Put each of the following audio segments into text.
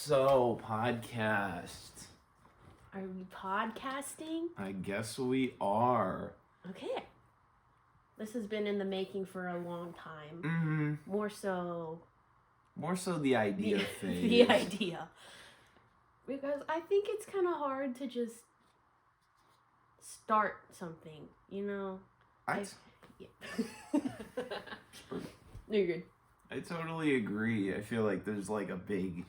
So, podcast. Are we podcasting? I guess we are. Okay. This has been in the making for a long time. Mm-hmm. More so the idea phase. The idea. Because I think it's kind of hard to just start something, you know? Yeah. No, you're good. I totally agree. I feel like there's like a big,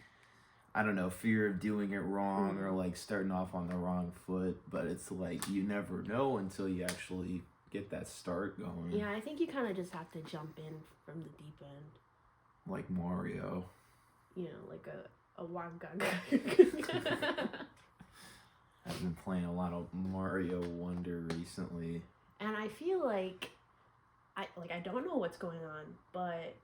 fear of doing it wrong or like starting off on the wrong foot. But it's like you never know until you actually get that start going. Yeah, I think you kind of just have to jump in from the deep end. Like Mario. You know, like a waka. I've been playing a lot of Mario Wonder recently. And I feel like I don't know what's going on, but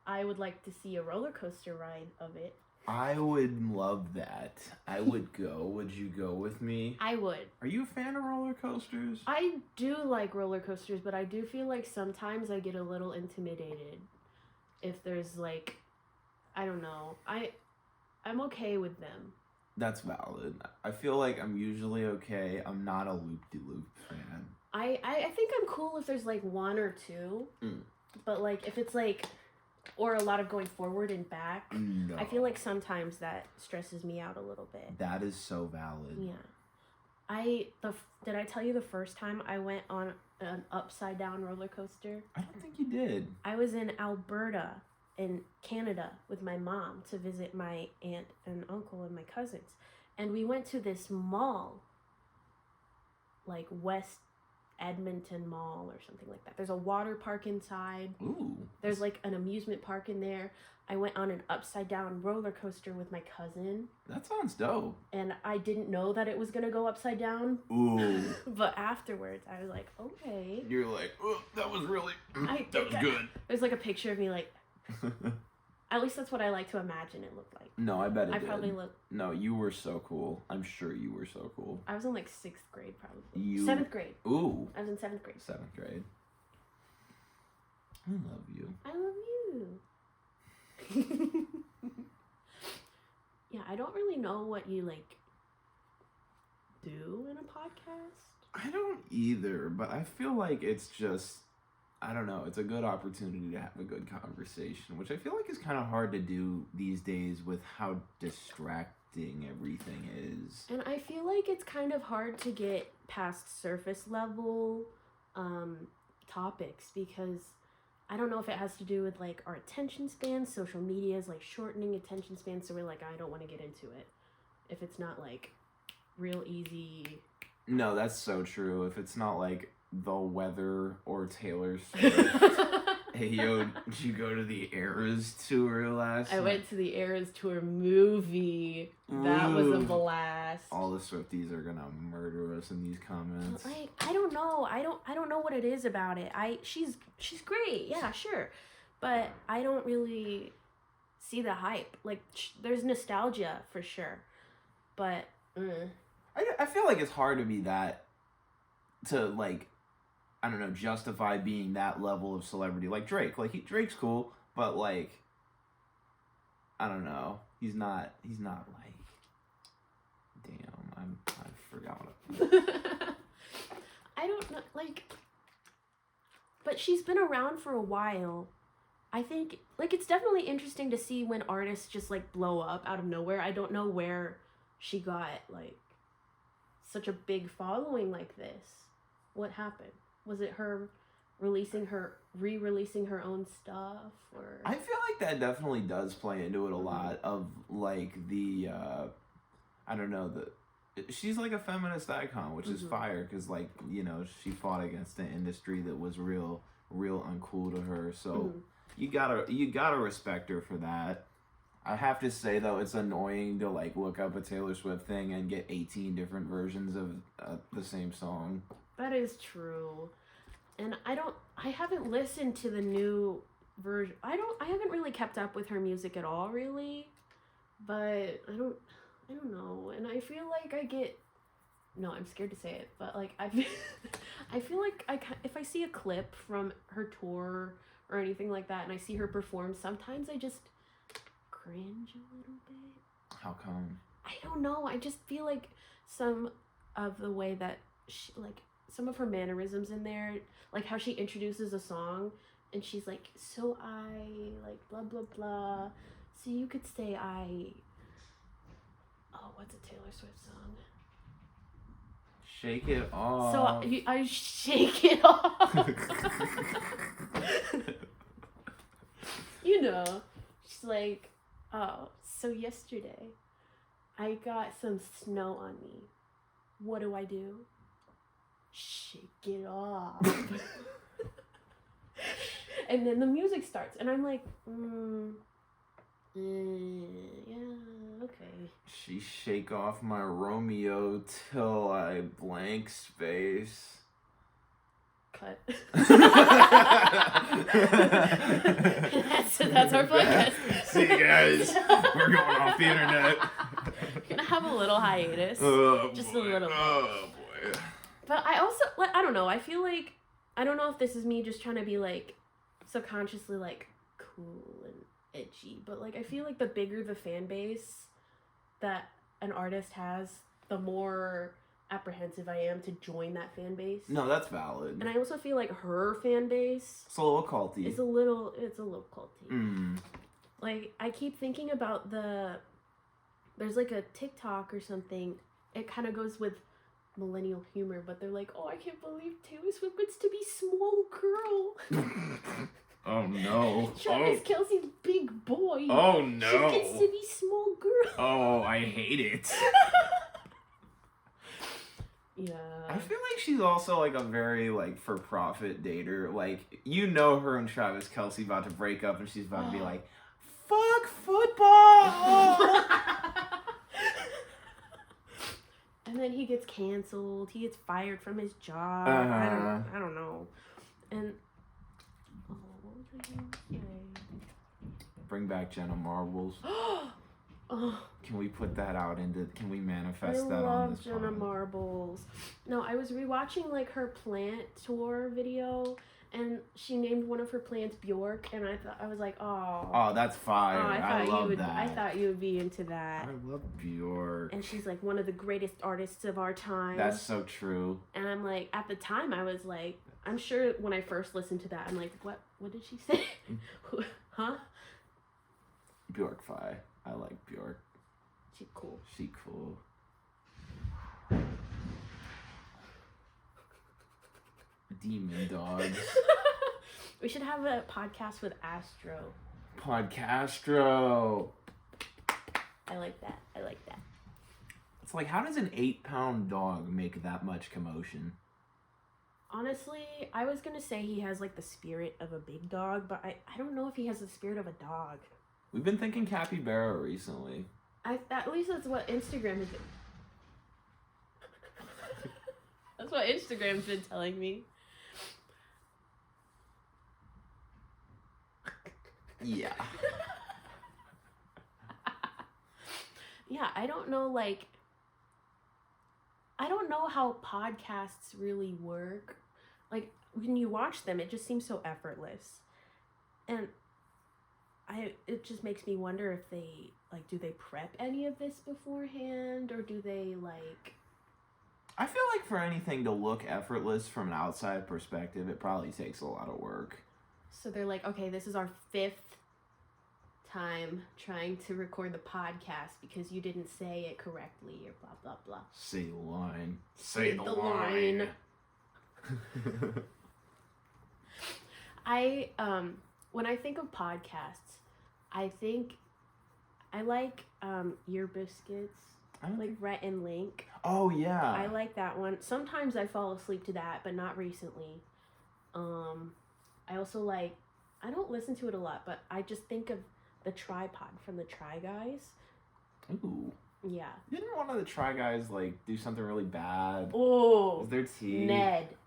I would like to see a roller coaster ride of it. I would love that. I would go. Would you go with me? I would. Are you a fan of roller coasters? I do like roller coasters, but I do feel like sometimes I get a little intimidated if there's like, I don't know. I'm okay with them. That's valid. I feel like I'm usually okay. I'm not a loop-de-loop fan. I think I'm cool if there's like one or two, but like if it's like, or a lot of going forward and back, no. I feel like sometimes that stresses me out a little bit. That is so valid. Yeah. Did I tell you the first time I went on an upside down roller coaster? I don't think you did. I was in Alberta in Canada with my mom to visit my aunt and uncle and my cousins. And we went to this mall, like West Edmonton Mall or something like that. There's a water park inside. Ooh. There's like an amusement park in there. I went on an upside down roller coaster with my cousin. That sounds dope. And I didn't know that it was going to go upside down. Ooh. But afterwards, I was like, okay. You're like, oh, that was really, that was good. There's like a picture of me like, at least that's what I like to imagine it looked like. No, I bet it did. I probably looked. No, you were so cool. I'm sure you were so cool. I was in like 6th grade probably. 7th grade. Ooh. I was in 7th grade. 7th grade. I love you. I love you. Yeah, I don't really know what you like do in a podcast. I don't either, but I feel like it's just, I don't know, it's a good opportunity to have a good conversation, which I feel like is kind of hard to do these days with how distracting everything is. And I feel like it's kind of hard to get past surface level topics because I don't know if it has to do with like our attention spans. Social media is like shortening attention spans, so we're like, I don't want to get into it if it's not like real easy. No, that's so true. If it's not like the weather or Taylor Swift. Hey, yo, did you go to the Eras tour last night? I went to the Eras tour movie. That was a blast. All the Swifties are gonna murder us in these comments. Like, I don't know. I don't know what it is about it. She's great. Yeah, sure. But I don't really see the hype. Like, there's nostalgia for sure. But I feel like it's hard to be that, to like, I don't know, justify being that level of celebrity. Like Drake. Like, Drake's cool, but like, I don't know. He's not like, damn, I forgot what I don't know, like, but she's been around for a while. I think, like, it's definitely interesting to see when artists just, like, blow up out of nowhere. I don't know where she got, like, such a big following like this. What happened? Was it her re-releasing her own stuff, or? I feel like that definitely does play into it a lot of like the, I don't know, she's like a feminist icon, which is fire because like, you know, she fought against an industry that was real uncool to her. So you gotta respect her for that. I have to say though, it's annoying to like look up a Taylor Swift thing and get 18 different versions of the same song. That is true. And I haven't listened to the new version. I haven't really kept up with her music at all, really. But I don't know. And I feel like I'm scared to say it, but like I feel like if I see a clip from her tour or anything like that and I see her perform, sometimes I just cringe a little bit. How come? I don't know. I just feel like some of the way that she, like, some of her mannerisms in there, like how she introduces a song and she's like, so I, like, blah, blah, blah. So you could say what's a Taylor Swift song? Shake it off. So I shake it off. You know, she's like, oh, so yesterday I got some snow on me. What do? Shake it off. And then the music starts, and I'm like, yeah, okay. She shake off my Romeo till I blank space. Cut. That's our podcast. See you guys. We're going off the internet. We're gonna have a little hiatus. Just boy. a little bit. Oh boy. But I also, like, I don't know. I feel like, I don't know if this is me just trying to be, like, subconsciously, like, cool and edgy. But, like, I feel like the bigger the fan base that an artist has, the more apprehensive I am to join that fan base. No, that's valid. And I also feel like her fan base It's a little culty. It's a little culty. Mm. Like, I keep thinking about there's like a TikTok or something. It kind of goes with millennial humor, but they're like, oh, I can't believe Taylor Swift gets to be small girl. Oh no. Travis Kelce's big boy. Oh no. She gets to be small girl. Oh, I hate it. Yeah. I feel like she's also like a very like for-profit dater. Like, you know, her and Travis Kelce about to break up, and she's about to be like, "Fuck football." And then he gets canceled. He gets fired from his job. Uh-huh. I don't know. And what was I gonna say? Bring back Jenna Marbles. Oh, Can we put that out into? Can we manifest I that on love this Jenna pod? Marbles. No, I was rewatching like her plant tour video, and she named one of her plants Bjork, and I was like, oh. Oh, that's fire! I love that. I thought you would be into that. I love Bjork. And she's like one of the greatest artists of our time. That's so true. And I'm like, at the time, I was like, I'm sure when I first listened to that, I'm like, what did she say? Huh? Bjork fi. I like Bjork. She's cool. She cool. Demon dogs. We should have a podcast with Astro. Podcastro. I like that. It's like, how does an 8-pound dog make that much commotion? Honestly, I was going to say he has like the spirit of a big dog, but I don't know if he has the spirit of a dog. We've been thinking capybara recently. At least that's what Instagram has been. That's what Instagram's been telling me. Yeah. Yeah, I don't know, like, I don't know how podcasts really work. Like, when you watch them, it just seems so effortless. And it just makes me wonder if they, like, do they prep any of this beforehand? Or do they, like... I feel like for anything to look effortless from an outside perspective, it probably takes a lot of work. So they're like, okay, this is our 5th time trying to record the podcast because you didn't say it correctly or blah, blah, blah. Say the line. Say the line. When I think of podcasts, I like Ear Biscuits, like Rhett and Link. Oh, yeah. I like that one. Sometimes I fall asleep to that, but not recently. I also like, I don't listen to it a lot, but I just think of the Tripod from the Try Guys. Ooh. Yeah. Didn't one of the Try Guys, like, do something really bad? Oh. Was their teeth?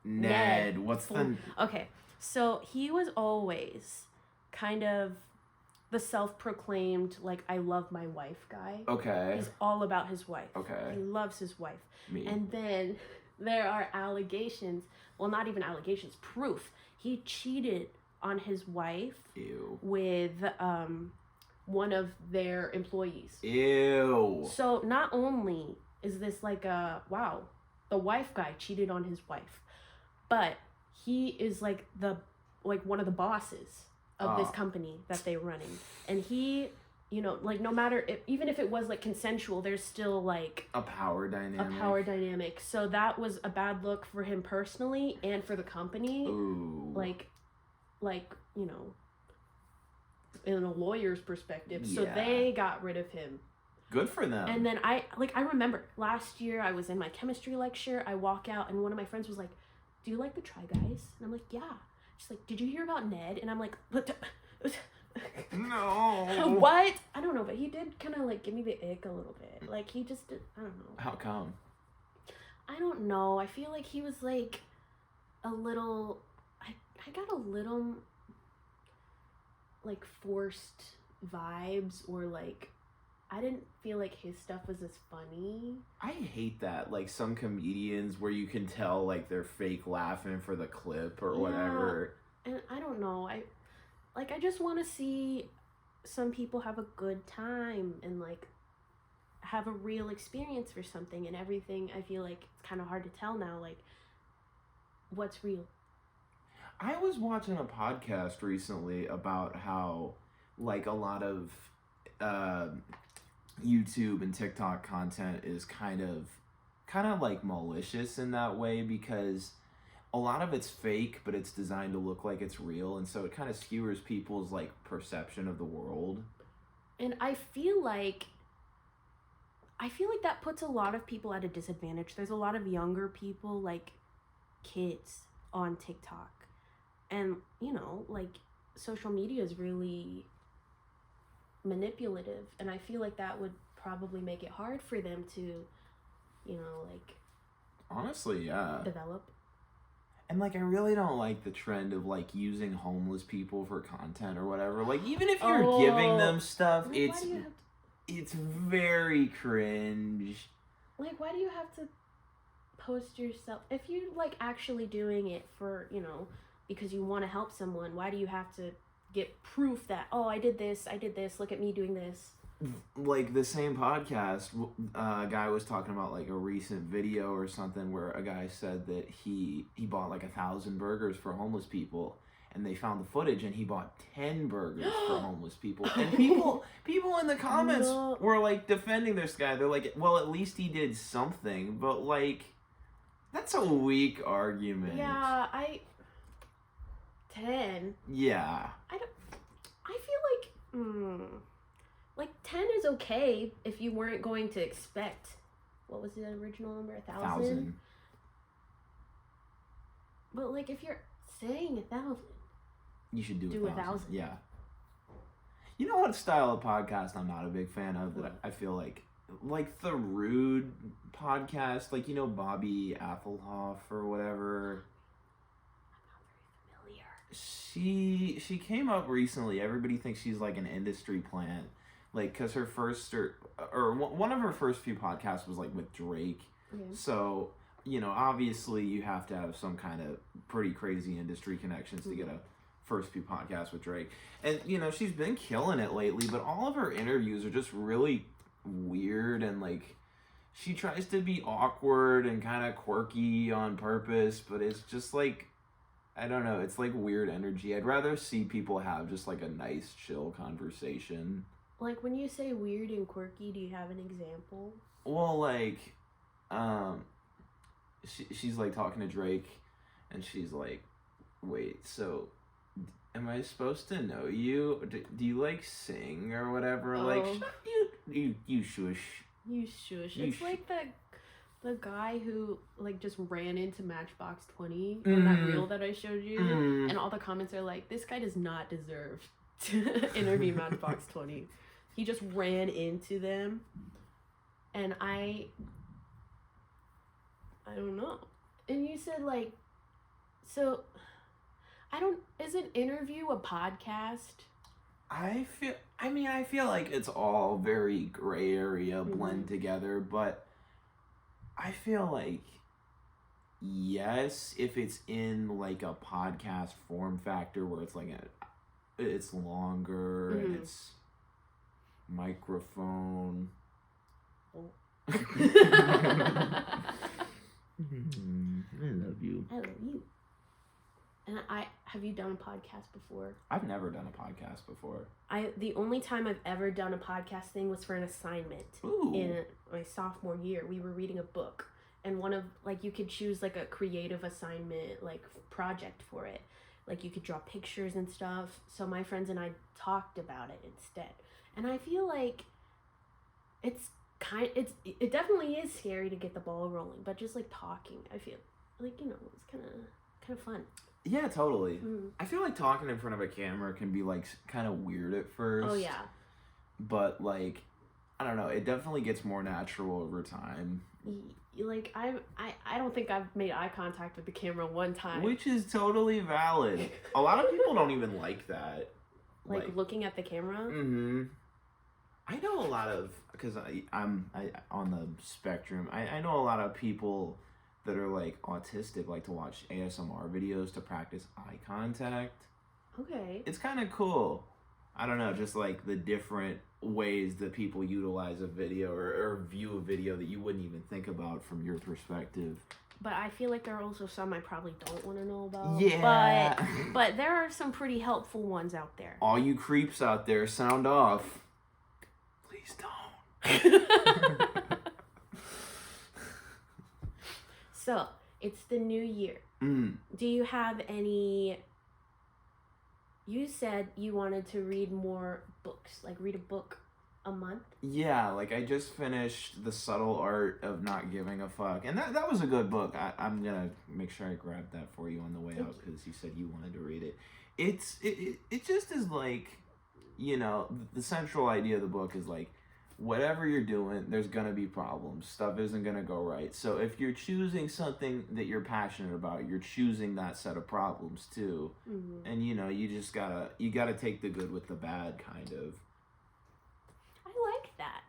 Ned. What's the... Okay, so he was always kind of the self-proclaimed, like, I love my wife guy. Okay. He's all about his wife. Okay. He loves his wife. Me. And then there are allegations, well, not even allegations, proof. He cheated on his wife. Ew. With one of their employees. Ew. So not only is this like wow, the wife guy cheated on his wife, but he is like one of the bosses of this company that they're running, and he, you know, like no matter even if it was like consensual, there's still like a power dynamic. So that was a bad look for him personally and for the company. Ooh. Like you know, in a lawyer's perspective. So they got rid of him. Good for them. And then I remember last year I was in my chemistry lecture. I walk out and one of my friends was like, "Do you like the Try Guys?" And I'm like, "Yeah." She's like, "Did you hear about Ned?" And I'm like, no. What? I don't know, but he did kind of like give me the ick a little bit. Like he just did, I don't know. How come? I don't know. I feel like he was like a little, I got a little like forced vibes, or like I didn't feel like his stuff was as funny. I hate that. Like some comedians where you can tell like they're fake laughing for the clip or whatever. And I don't know. I just want to see some people have a good time and like have a real experience for something, and everything. I feel like it's kind of hard to tell now, like what's real. I was watching a podcast recently about how like a lot of YouTube and TikTok content is kind of like malicious in that way, because a lot of it's fake, but it's designed to look like it's real, and so it kind of skewers people's like perception of the world. And I feel like that puts a lot of people at a disadvantage. There's a lot of younger people, like kids, on TikTok. And, you know, like, social media is really manipulative. And I feel like that would probably make it hard for them to, you know, like... Honestly, yeah. Develop. And, like, I really don't like the trend of, like, using homeless people for content or whatever. Like, even if you're giving them stuff, it's very cringe. Like, why do you have to post yourself? If you're, like, actually doing it for, you know... because you want to help someone, why do you have to get proof that, oh, I did this, look at me doing this? Like the same podcast, a guy was talking about like a recent video or something where a guy said that he bought like 1,000 burgers for homeless people, and they found the footage, and he bought 10 burgers for homeless people. And people in the comments were like defending this guy. They're like, well, at least he did something, but like, that's a weak argument. Yeah, 10. Yeah. I feel like 10 is okay if you weren't going to expect, what was the original number, 1,000? But like if you're saying 1,000, you should do 1,000. Yeah. You know what style of podcast I'm not a big fan of, that I feel like the Rude podcast, like, you know, Bobby Applehoff or whatever. She came up recently. Everybody thinks she's like an industry plant, like, because her first or one of her first few podcasts was like with Drake. So, you know, obviously you have to have some kind of pretty crazy industry connections to get a first few podcasts with Drake. And, you know, she's been killing it lately, but all of her interviews are just really weird, and like she tries to be awkward and kind of quirky on purpose, but it's just like, I don't know, it's like weird energy. I'd rather see people have just like a nice, chill conversation. Like, when you say weird and quirky, do you have an example? Well, like, she's like talking to Drake, and she's like, wait, so am I supposed to know you? Do you like sing or whatever? Like, you shush. You shush. It's like the guy who like just ran into Matchbox 20 on that reel that I showed you, and all the comments are like, this guy does not deserve to interview Matchbox 20. He just ran into them, and I don't know. And you said like, so is an interview a podcast? I feel like it's all very gray area blend together, but I feel like, yes, if it's in like a podcast form factor where it's like it's longer and it's, microphone. Oh. I love you. I love you. And have you done a podcast before? I've never done a podcast before. The only time I've ever done a podcast thing was for an assignment. Ooh. In my sophomore year. We were reading a book, and one of you could choose a creative assignment project for it. You could draw pictures and stuff. So my friends and I talked about it instead. And I feel like it definitely is scary to get the ball rolling, but just talking, I feel it's kind of fun. Yeah, totally. Mm. I feel like talking in front of a camera can be kind of weird at first. Oh yeah. But I don't know, it definitely gets more natural over time. I don't think I've made eye contact with the camera one time. Which is totally valid. A lot of people don't even like that. Looking at the camera? Mm-hmm. I know a lot of, because I'm on the spectrum, I know a lot of people that are autistic like to watch ASMR videos to practice eye contact. Okay. It's kind of cool. I don't know, just the different ways that people utilize a video or view a video that you wouldn't even think about from your perspective. But I feel like there are also some I probably don't want to know about. Yeah. But there are some pretty helpful ones out there. All you creeps out there, sound off. Please don't. So, it's the new year. Mm. Do you have any... You said you wanted to read more books, read a book a month? Yeah, I just finished The Subtle Art of Not Giving a Fuck. And that was a good book. I'm going to make sure I grab that for you on the way out because you said you wanted to read it. It just is the central idea of the book is whatever you're doing, there's going to be problems. Stuff isn't going to go right. So if you're choosing something that you're passionate about, you're choosing that set of problems too. Mm-hmm. And you just gotta take the good with the bad, kind of. I like that.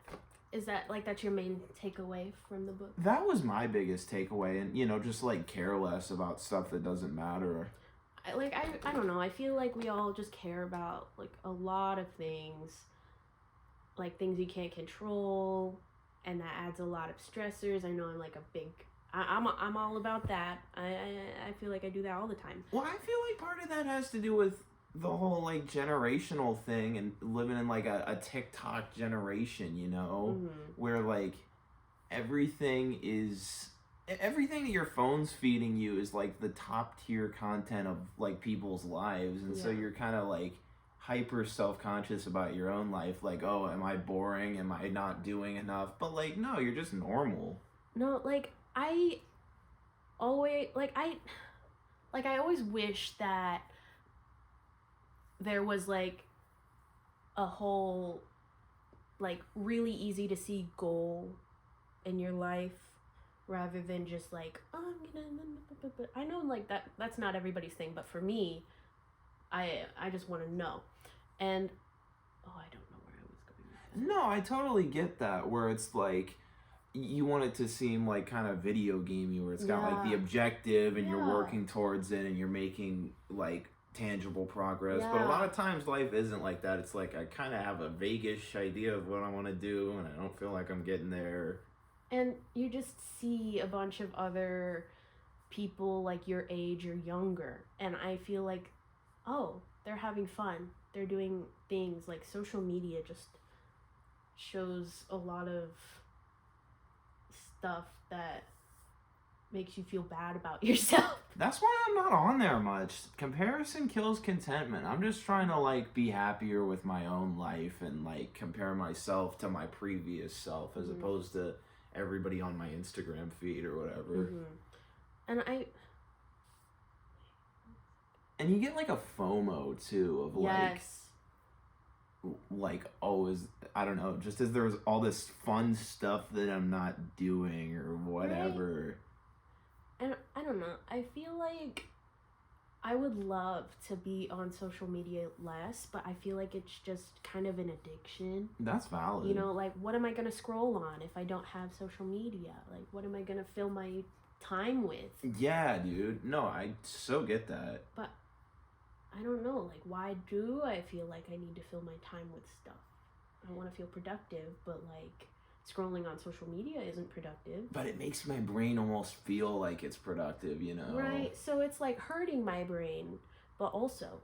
Is that that's your main takeaway from the book? That was my biggest takeaway, and just care less about stuff that doesn't matter. I don't know. I feel like we all just care about a lot of things. Things you can't control, and that adds a lot of stressors. I know I'm I'm all about that. I feel like I do that all the time. Well, I feel like part of that has to do with the whole generational thing and living in a TikTok generation, mm-hmm. where everything that your phone's feeding you is the top tier content of people's lives, and so you're kind of hyper self-conscious about your own life, oh, am I boring, am I not doing enough? But no, you're just normal. No, I always I always wish that there was a whole really easy to see goal in your life rather than just oh, I'm gonna, I know that's not everybody's thing, but for me, I just want to know. And I don't know where I was going with that. No, I totally get that, where it's you want it to seem kind of video gamey, where it's got the objective and you're working towards it and you're making tangible progress. But a lot of times life isn't like that. It's I kind of have a vaguish idea of what I want to do and I don't feel like I'm getting there. And you just see a bunch of other people your age or younger, and I feel oh, they're having fun. They're doing things. Social media just shows a lot of stuff that makes you feel bad about yourself. That's why I'm not on there much. Comparison kills contentment. I'm just trying to be happier with my own life and compare myself to my previous self as opposed to everybody on my Instagram feed or whatever. Mm-hmm. And you get a FOMO too of always, I don't know, just as there's all this fun stuff that I'm not doing or whatever. Right. And I don't know, I feel I would love to be on social media less, but I feel it's just kind of an addiction. That's valid. What am I going to scroll on if I don't have social media? What am I going to fill my time with? Yeah, dude. No, I so get that. But I don't know, why do I feel I need to fill my time with stuff? I want to feel productive, but like scrolling on social media isn't productive. But it makes my brain almost feel like it's productive, you know? Right. So it's like hurting my brain, but also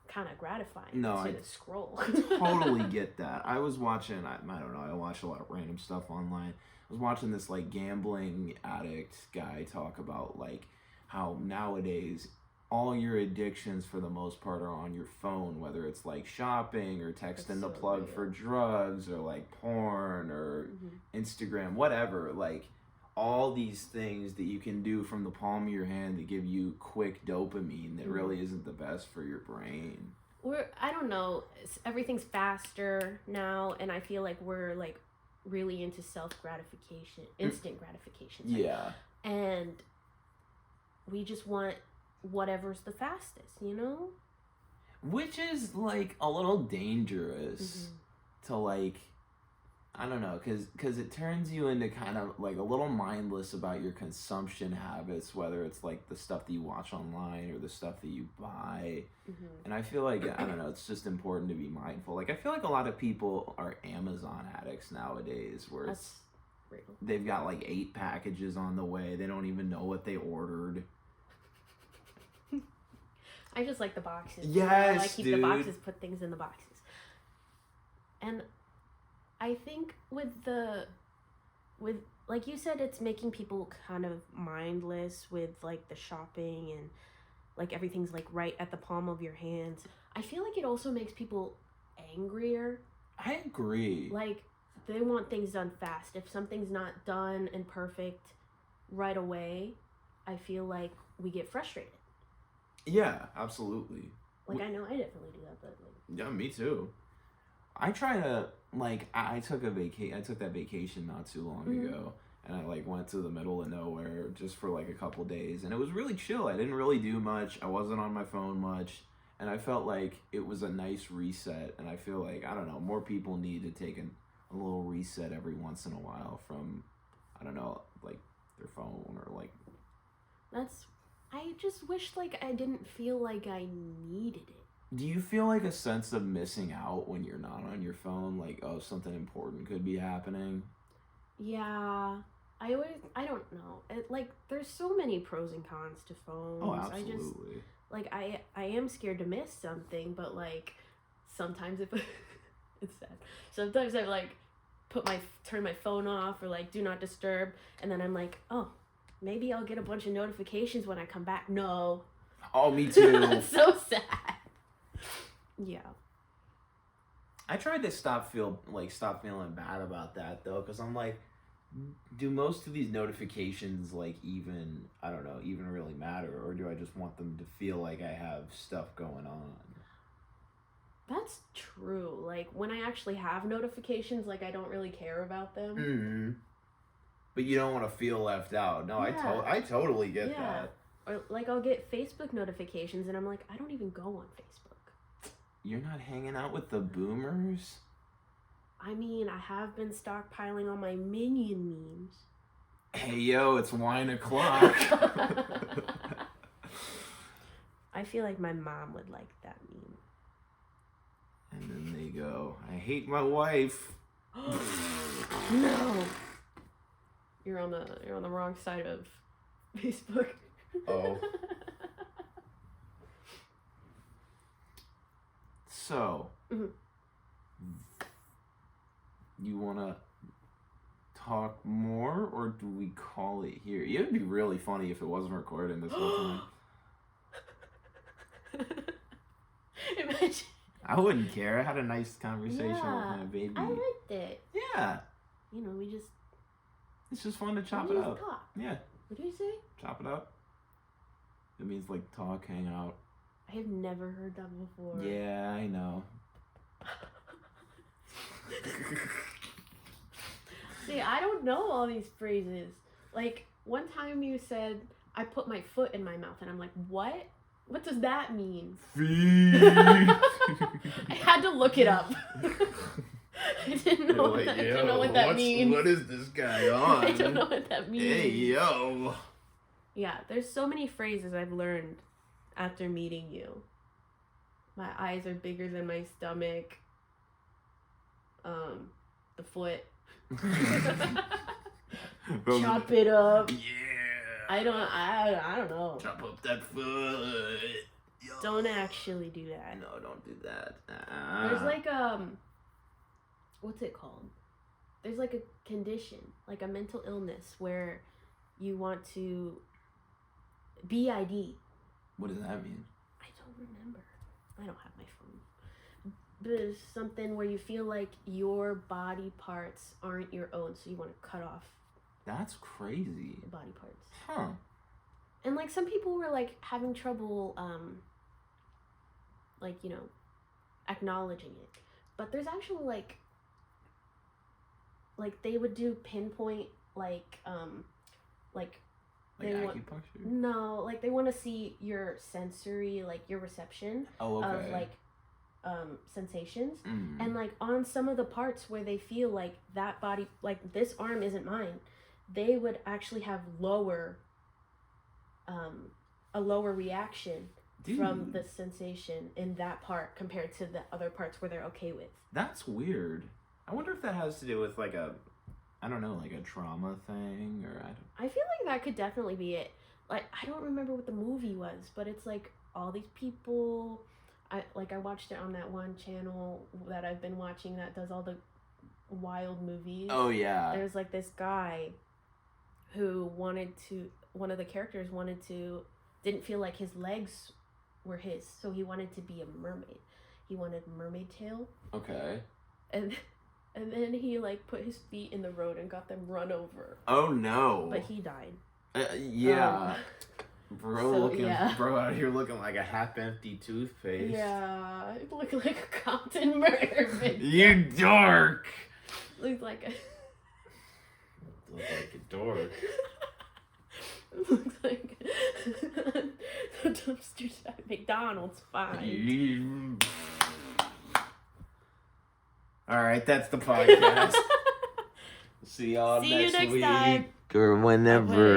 kind of gratifying to scroll. Totally get that. I was watching, I don't know, I watch a lot of random stuff online. I was watching this like gambling addict guy talk about like how nowadays all your addictions for the most part are on your phone, whether it's like shopping or texting the plug for drugs or like porn or Instagram, whatever. Like all these things that you can do from the palm of your hand that give you quick dopamine that really isn't the best for your brain. I don't know, everything's faster now, and I feel like we're like really into self-gratification, instant gratification. Yeah. And we just want whatever's the fastest, you know? Which is like a little dangerous to like, I don't know, because it turns you into kind of like a little mindless about your consumption habits, whether it's like the stuff that you watch online or the stuff that you buy. And I feel like, I don't know, it's just important to be mindful. Like I feel like a lot of people are Amazon addicts nowadays where they've got like 8 packages on the way. They don't even know what they ordered. I just like the boxes. Yes, I keep the boxes, put things in the boxes. And I think with like you said, it's making people kind of mindless with like the shopping and like everything's like right at the palm of your hands. I feel like it also makes people angrier. I agree. Like they want things done fast. If something's not done and perfect right away, I feel like we get frustrated. Yeah, absolutely. Like I know I definitely do that, but like yeah, me too. I try to like I took that vacation not too long ago, and I like went to the middle of nowhere just for like a couple days, and it was really chill. I didn't really do much. I wasn't on my phone much, and I felt like it was a nice reset. And I feel like, I don't know, more people need to take a little reset every once in a while from, I don't know, like their phone or like. I just wish like I didn't feel like I needed it. Do you feel like a sense of missing out when you're not on your phone? Like, oh, something important could be happening? Yeah. I don't know. Like, there's so many pros and cons to phones. Oh, absolutely. I am scared to miss something, but like, sometimes if it's sad. Sometimes I like turn my phone off or like do not disturb, and then I'm like, oh, maybe I'll get a bunch of notifications when I come back. No. Oh, me too. It's so sad. Yeah. I tried to stop feeling bad about that though, because I'm like, do most of these notifications like even really matter, or do I just want them to feel like I have stuff going on? That's true. Like when I actually have notifications, like I don't really care about them. Mm-hmm. But you don't want to feel left out. No, yeah. I totally get that. Or like I'll get Facebook notifications and I'm like, I don't even go on Facebook. You're not hanging out with the boomers? I mean, I have been stockpiling on my Minion memes. Hey yo, it's wine o'clock. I feel like my mom would like that meme. And then they go, I hate my wife. No. You're on the wrong side of Facebook. Oh. So, you want to talk more, or do we call it here? It would be really funny if it wasn't recording this whole time. Imagine. I wouldn't care. I had a nice conversation with my baby. I liked it. Yeah. You know, it's just fun to chop it up. Talk. Yeah. What do you say? Chop it up. It means like talk, hang out. I have never heard that before. Yeah, I know. See, I don't know all these phrases. Like, one time you said, I put my foot in my mouth, and I'm like, what? What does that mean? Feet. I had to look it up. I didn't know, I didn't know what that means. What is this guy on? I don't know what that means. Hey, yo. Yeah, there's so many phrases I've learned after meeting you. My eyes are bigger than my stomach. the foot. Chop it up. Yeah. I don't know. Chop up that foot. Yo. Don't actually do that. No, don't do that. There's like what's it called? There's like a condition, like a mental illness where you want to BID. What does that mean? I don't remember. I don't have my phone. But it's something where you feel like your body parts aren't your own, so you want to cut off That's crazy. the body parts. Huh. And like some people were like having trouble like, you know, acknowledging it. But there's actually like they would do pinpoint like they acupuncture? No, like they want to see your sensory, like your reception of like sensations. And like on some of the parts where they feel like that body, like this arm isn't mine, they would actually have a lower reaction from the sensation in that part compared to the other parts where they're okay with. That's weird. I wonder if that has to do with like a trauma thing, or I feel like that could definitely be it. Like I don't remember what the movie was, but it's like all these people. I watched it on that one channel that I've been watching that does all the wild movies. Oh yeah. There's like this guy who one of the characters didn't feel like his legs were his, so he wanted to be a mermaid. He wanted mermaid tail. Okay. And then he like put his feet in the road and got them run over. Oh no. But he died. Yeah. Bro out here looking like a half-empty toothpaste. Yeah, it looked like a Compton murder victim. You dork! Looked like a... Look like a dork. Looks like the dumpster at McDonald's fine. Alright, that's the podcast. See y'all next week. Time. Or whenever.